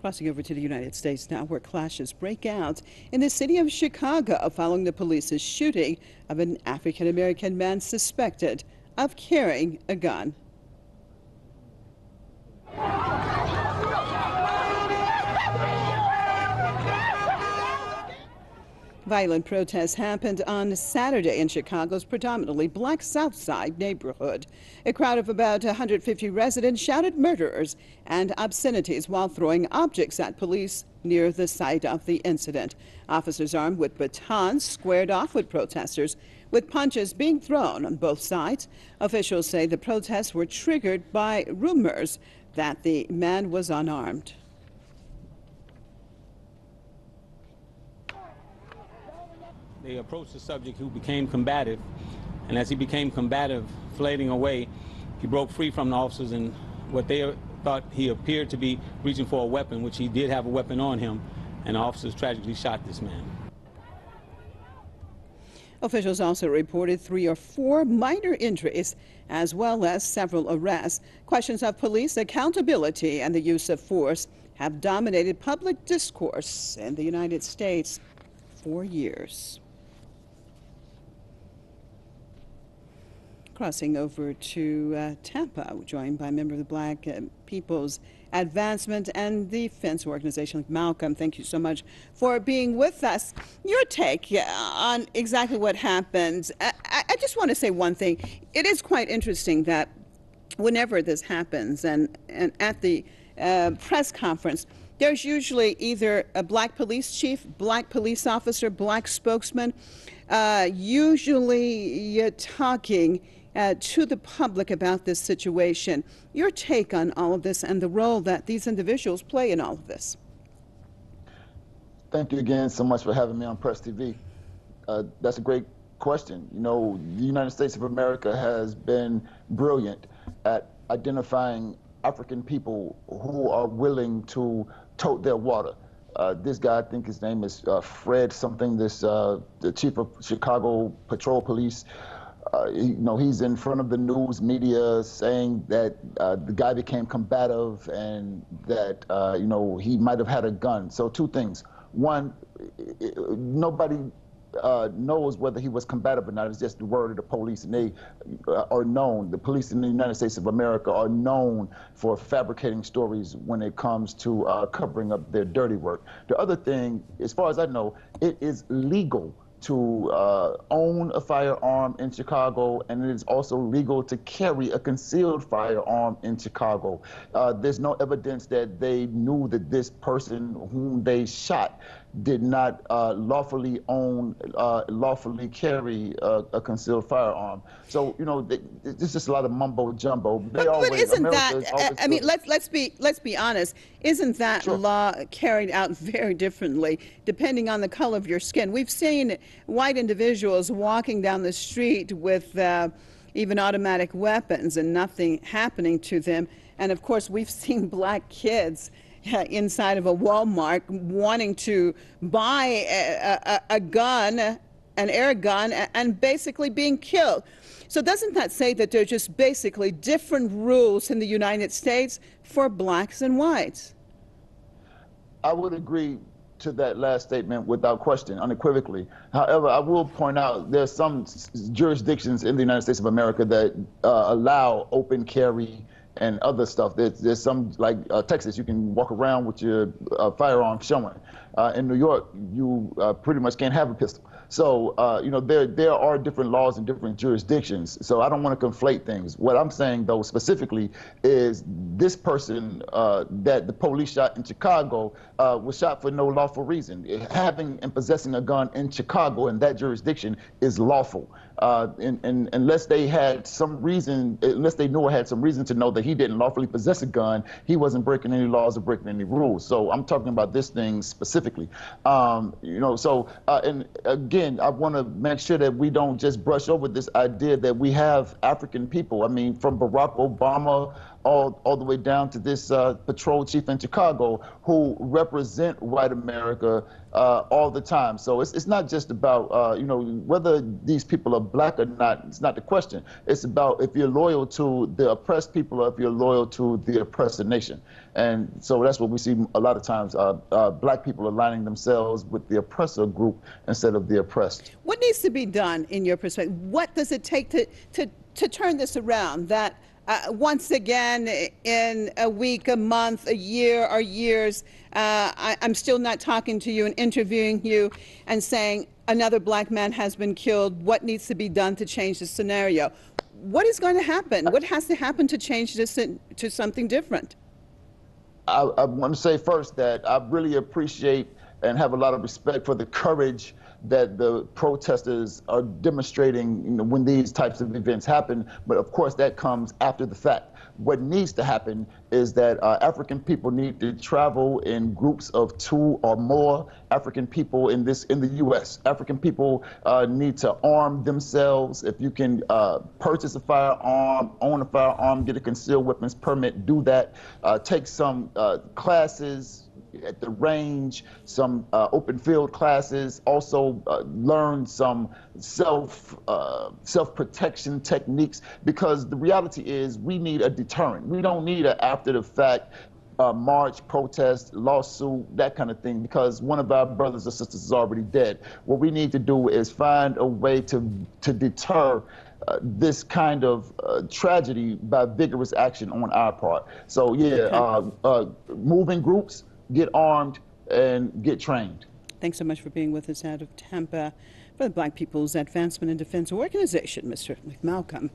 Crossing over to the United States now, where clashes break out in the city of Chicago following the police's shooting of an African-American man suspected of carrying a gun. Violent protests happened on Saturday in Chicago's predominantly black South Side neighborhood. A crowd of about 150 residents shouted murderers and obscenities while throwing objects at police near the site of the incident. Officers armed with batons squared off with protesters, with punches being thrown on both sides. Officials say the protests were triggered by rumors that the man was unarmed. They approached the subject, who became combative, and as he became combative, flading away, he broke free from the officers, and what they thought he appeared to be reaching for a weapon, which he did have a weapon on him, and the officers tragically shot this man. Officials also reported 3 or 4 minor injuries, as well as several arrests. Questions of police accountability and the use of force have dominated public discourse in the United States for years. Crossing over to Tampa, joined by a member of the Black People's Advancement and Defense Organization. Malcolm, thank you so much for being with us. Your take on exactly what happened. I just want to say one thing. It is quite interesting that whenever this happens and at the press conference, there's usually either a black police chief, black police officer, black spokesman, usually talking to the public about this situation. Your take on all of this and the role that these individuals play in all of this. Thank you again so much for having me on Press TV. That's a great question. You know, the United States of America has been brilliant at identifying African people who are willing to tote their water. This guy, I think his name is Fred something, the chief of Chicago Patrol Police. He's in front of the news media saying that the guy became combative and that, he might have had a gun. So 2 things. One, nobody knows whether he was combative or not. It's just the word of the police, and they are known. The police in the United States of America are known for fabricating stories when it comes to covering up their dirty work. The other thing, as far as I know, it is legal to own a firearm in Chicago, and it is also legal to carry a concealed firearm in Chicago. There's no evidence that they knew that this person whom they shot did not lawfully carry a concealed firearm. So, there's just a lot of mumbo jumbo. But isn't that, I mean, let's be honest, isn't that law carried out very differently depending on the color of your skin? We've seen white individuals walking down the street with even automatic weapons and nothing happening to them. And of course, we've seen black kids inside of a Walmart wanting to buy a gun, an air gun, and basically being killed. So doesn't that say that there's just basically different rules in the United States for blacks and whites? I would agree to that last statement without question, unequivocally. However, I will point out there's some jurisdictions in the United States of America that allow open carry and other stuff. There's some, like Texas, you can walk around with your firearm showing. In New York, you pretty much can't have a pistol. So, there are different laws in different jurisdictions. So I don't want to conflate things. What I'm saying, though, specifically is this person that the police shot in Chicago was shot for no lawful reason. Having and possessing a gun in Chicago in that jurisdiction is lawful. Unless they had some reason, unless they knew or had some reason to know that he didn't lawfully possess a gun, he wasn't breaking any laws or breaking any rules. So I'm talking about this thing specifically. And again, I want to make sure that we don't just brush over this idea that we have African people. I mean, from Barack Obama all the way down to this patrol chief in Chicago who represent white America all the time. So it's not just about, you know, whether these people are black or not. It's not the question. It's about if you're loyal to the oppressed people or if you're loyal to the oppressed nation. And so that's what we see a lot of times, black people aligning themselves with the oppressor group instead of the oppressed. What needs to be done in your perspective? What does it take to turn this around? That once again, in a week, a month, a year, or years, I'm still not talking to you and interviewing you and saying another black man has been killed. What needs to be done to change the scenario? What is going to happen? What has to happen to change this to something different? I want to say first that I really appreciate and have a lot of respect for the courage that the protesters are demonstrating, you know, when these types of events happen. But of course, that comes after the fact. What needs to happen is that African people need to travel in groups of 2 or more. African people in the U.S. African people need to arm themselves. If you can purchase a firearm, own a firearm, get a concealed weapons permit, do that. Take some classes at the range, some open field classes, also learn some self-protection techniques, because the reality is we need a deterrent. We don't need an after the fact march, protest, lawsuit, that kind of thing, because one of our brothers or sisters is already dead. What we need to do is find a way to deter this kind of tragedy by vigorous action on our part. So yeah, move in groups, get armed, and get trained. Thanks so much for being with us out of Tampa for the Black People's Advancement and Defense Organization, Mr. McMalcolm.